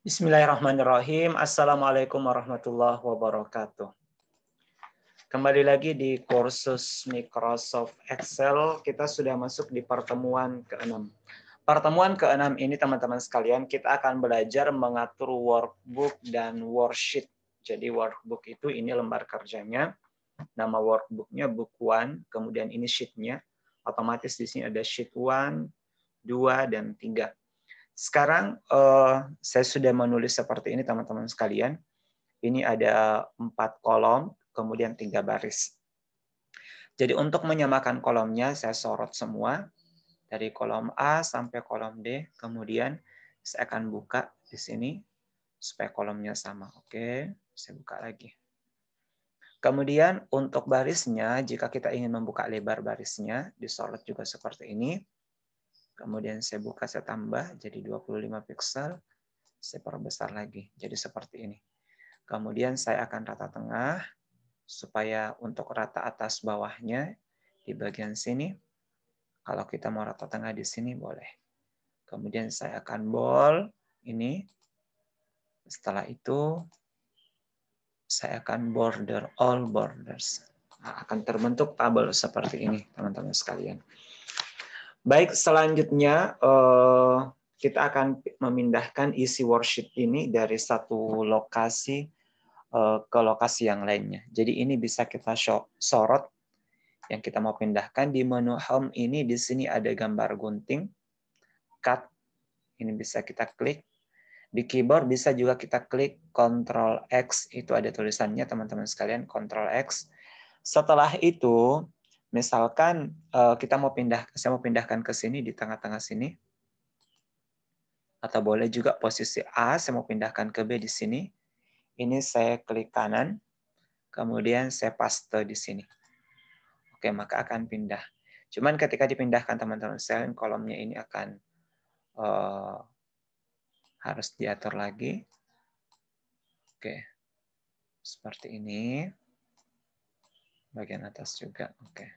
Bismillahirrahmanirrahim. Assalamualaikum warahmatullahi wabarakatuh. Kembali lagi di kursus Microsoft Excel. Kita sudah masuk di pertemuan ke-6. Pertemuan ke-6 ini teman-teman sekalian, kita akan belajar mengatur workbook dan worksheet. Jadi workbook itu ini lembar kerjanya. Nama workbooknya book 1, kemudian ini sheet-nya. Otomatis di sini ada sheet 1, 2, dan 3. Sekarang saya sudah menulis seperti ini teman-teman sekalian. Ini ada 4 kolom, kemudian 3 baris. Jadi untuk menyamakan kolomnya saya sorot semua dari kolom A sampai kolom D. Kemudian saya akan buka di sini supaya kolomnya sama. Oke, saya buka lagi. Kemudian untuk barisnya, jika kita ingin membuka lebar barisnya, disorot juga seperti ini. Kemudian saya buka, saya tambah jadi 25 pixel. Saya perbesar lagi, jadi seperti ini. Kemudian saya akan rata tengah, supaya untuk rata atas bawahnya di bagian sini, kalau kita mau rata tengah di sini boleh. Kemudian saya akan bold ini. Setelah itu, saya akan border all borders. Nah, akan terbentuk tabel seperti ini, teman-teman sekalian. Baik, selanjutnya kita akan memindahkan isi worksheet ini dari satu lokasi ke lokasi yang lainnya. Jadi ini bisa kita sorot yang kita mau pindahkan di menu home ini. Di sini ada gambar gunting, cut, ini bisa kita klik. Di keyboard bisa juga kita klik Ctrl X, itu ada tulisannya teman-teman sekalian, Ctrl X. Setelah itu, misalkan saya mau pindahkan ke sini di tengah-tengah sini, atau boleh juga posisi A, saya mau pindahkan ke B di sini. Ini saya klik kanan, kemudian saya paste di sini. Oke, maka akan pindah. Cuman ketika dipindahkan teman-teman sekalian, kolomnya ini akan harus diatur lagi. Oke, seperti ini. Bagian atas juga. Oke.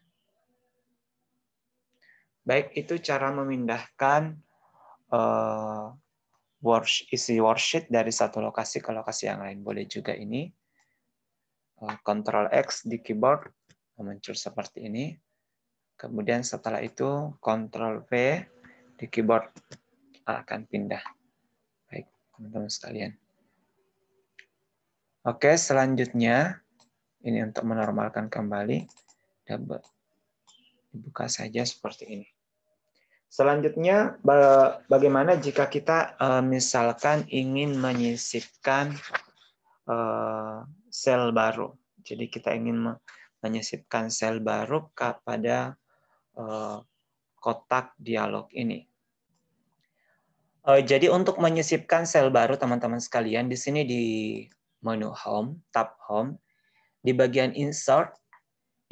Baik, itu cara memindahkan isi worksheet dari satu lokasi ke lokasi yang lain. Boleh juga ini. Ctrl X di keyboard muncul seperti ini. Kemudian setelah itu Ctrl V di keyboard akan pindah. Baik, teman-teman sekalian. Oke, selanjutnya ini untuk menormalkan kembali. Dibuka saja seperti ini. Selanjutnya, bagaimana jika kita misalkan ingin menyisipkan sel baru. Jadi kita ingin menyisipkan sel baru kepada kotak dialog ini. Jadi untuk menyisipkan sel baru, teman-teman sekalian, di sini di menu Home, tab Home, di bagian Insert,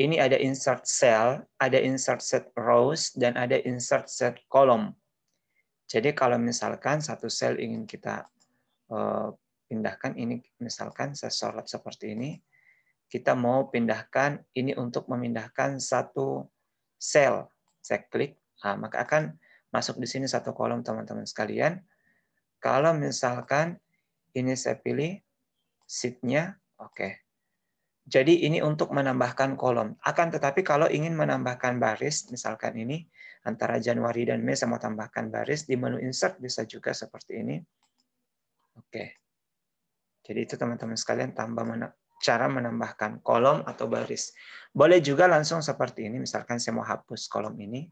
ini ada Insert Cell, ada Insert Set Rows, dan ada Insert Set Column. Jadi kalau misalkan satu sel ingin kita pindahkan, ini misalkan saya sorot seperti ini, kita mau pindahkan ini untuk memindahkan satu sel. Saya klik, maka akan masuk di sini satu kolom teman-teman sekalian. Kalau misalkan ini saya pilih sheet-nya, oke. Jadi ini untuk menambahkan kolom. Akan tetapi kalau ingin menambahkan baris, misalkan ini antara Januari dan Mei saya mau tambahkan baris, di menu insert bisa juga seperti ini. Oke. Jadi itu teman-teman sekalian cara menambahkan kolom atau baris. Boleh juga langsung seperti ini, misalkan saya mau hapus kolom ini,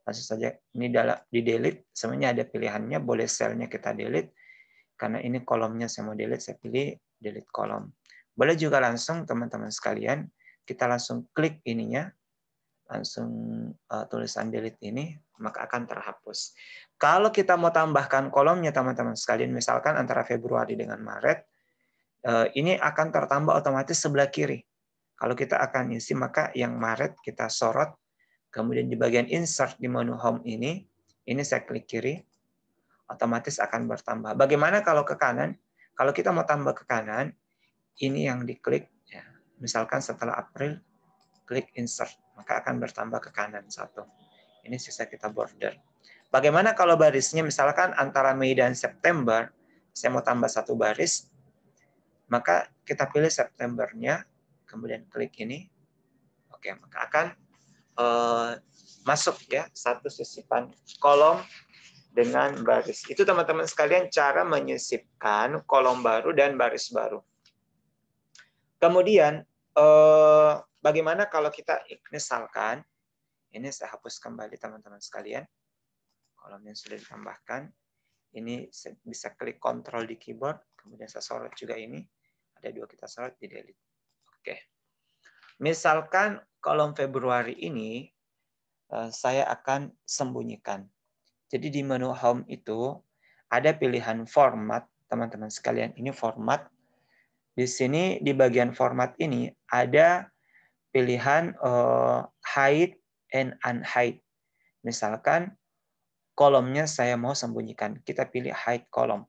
langsung saja ini di delete, semuanya ada pilihannya, boleh selnya kita delete, karena ini kolomnya saya mau delete, saya pilih delete kolom. Boleh juga langsung teman-teman sekalian, kita langsung klik ininya, langsung tulisan delete ini, maka akan terhapus. Kalau kita mau tambahkan kolomnya teman-teman sekalian, misalkan antara Februari dengan Maret, ini akan tertambah otomatis sebelah kiri. Kalau kita akan isi, maka yang Maret kita sorot, kemudian di bagian insert di menu home ini saya klik kiri, otomatis akan bertambah. Bagaimana kalau ke kanan? Kalau kita mau tambah ke kanan, ini yang diklik, ya, misalkan setelah April, klik insert, maka akan bertambah ke kanan satu. Ini sisa kita border. Bagaimana kalau barisnya misalkan antara Mei dan September, saya mau tambah 1 baris, maka kita pilih Septembernya, kemudian klik ini. Oke, maka akan masuk ya satu sisipan kolom dengan baris. Itu teman-teman sekalian cara menyisipkan kolom baru dan baris baru. Kemudian bagaimana kalau kita misalkan ini saya hapus kembali teman-teman sekalian. Kolom yang sudah ditambahkan. Ini saya bisa klik Ctrl di keyboard, kemudian saya sorot juga ini. Ada 2 kita sorot di delete. Oke. Misalkan kolom Februari ini saya akan sembunyikan. Jadi di menu Home itu ada pilihan format, teman-teman sekalian. Ini format. Di sini di bagian format ini ada pilihan hide and unhide. Misalkan kolomnya saya mau sembunyikan. Kita pilih hide kolom.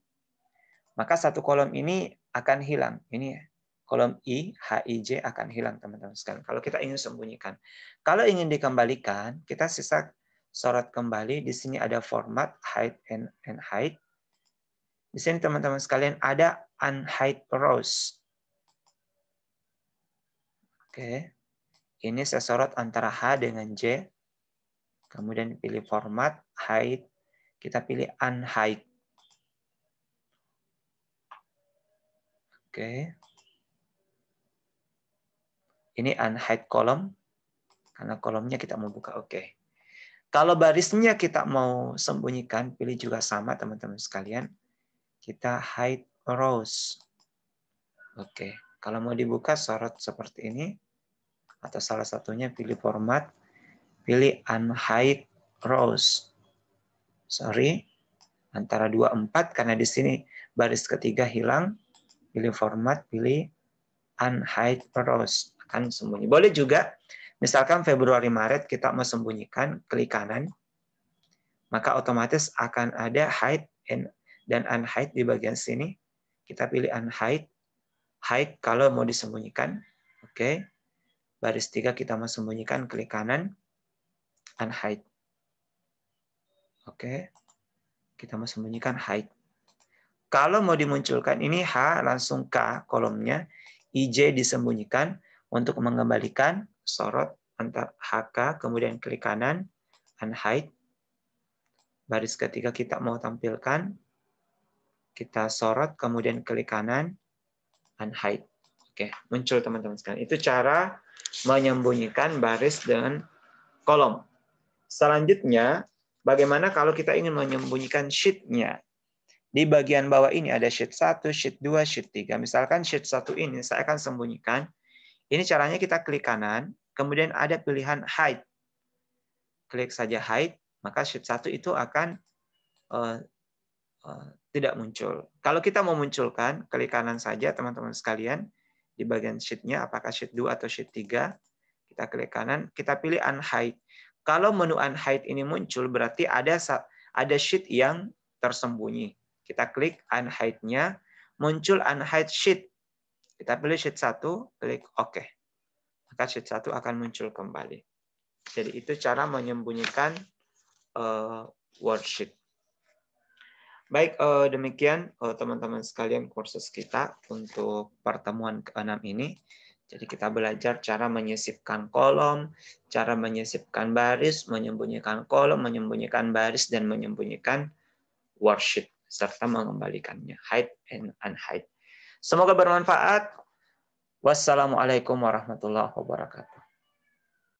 Maka satu kolom ini akan hilang. Ini kolom I, HIJ akan hilang teman-teman sekalian. Kalau kita ingin sembunyikan. Kalau ingin dikembalikan, kita sisa sorot kembali. Di sini ada format hide and hide. Di sini teman-teman sekalian ada unhide rows. Oke. Ini saya sorot antara H dengan J. Kemudian pilih format, hide. Kita pilih unhide. Oke. Ini unhide column. Karena kolomnya kita mau buka. Oke. Kalau barisnya kita mau sembunyikan, pilih juga sama teman-teman sekalian. Kita hide rows. Oke. Kalau mau dibuka, sorot seperti ini. Atau salah satunya pilih format. Pilih unhide rows. Sorry. Antara 2, 4. Karena di sini baris ketiga hilang. Pilih format. Pilih unhide rows. Akan sembunyi. Boleh juga. Misalkan Februari Maret kita mau sembunyikan, klik kanan. Maka otomatis akan ada hide dan unhide di bagian sini. Kita pilih unhide. Hide kalau mau disembunyikan. Oke. Baris 3 kita mau sembunyikan, klik kanan. Unhide. Oke. Kita mau sembunyikan hide. Kalau mau dimunculkan ini H langsung K kolomnya. IJ disembunyikan. Untuk mengembalikan sorot antar HK, kemudian klik kanan. Unhide. Baris ketiga kita mau tampilkan. Kita sorot, kemudian klik kanan. Unhide. Oke, muncul teman-teman sekalian. Itu cara menyembunyikan baris dengan kolom. Selanjutnya, bagaimana kalau kita ingin menyembunyikan sheet-nya? Di bagian bawah ini ada sheet 1, sheet 2, sheet 3. Misalkan sheet 1 ini saya akan sembunyikan. Ini caranya kita klik kanan, kemudian ada pilihan hide. Klik saja hide, maka sheet 1 itu akan tidak muncul. Kalau kita mau munculkan, klik kanan saja teman-teman sekalian. Di bagian sheet-nya, apakah sheet 2 atau sheet 3. Kita klik kanan, kita pilih unhide. Kalau menu unhide ini muncul, berarti ada sheet yang tersembunyi. Kita klik unhide-nya, muncul unhide sheet. Kita pilih sheet 1, klik OK. Maka sheet 1 akan muncul kembali. Jadi itu cara menyembunyikan worksheet. Baik, demikian teman-teman sekalian kursus kita untuk pertemuan ke-6 ini. Jadi kita belajar cara menyisipkan kolom, cara menyisipkan baris, menyembunyikan kolom, menyembunyikan baris, dan menyembunyikan worksheet, serta mengembalikannya, hide and unhide. Semoga bermanfaat. Wassalamualaikum warahmatullahi wabarakatuh.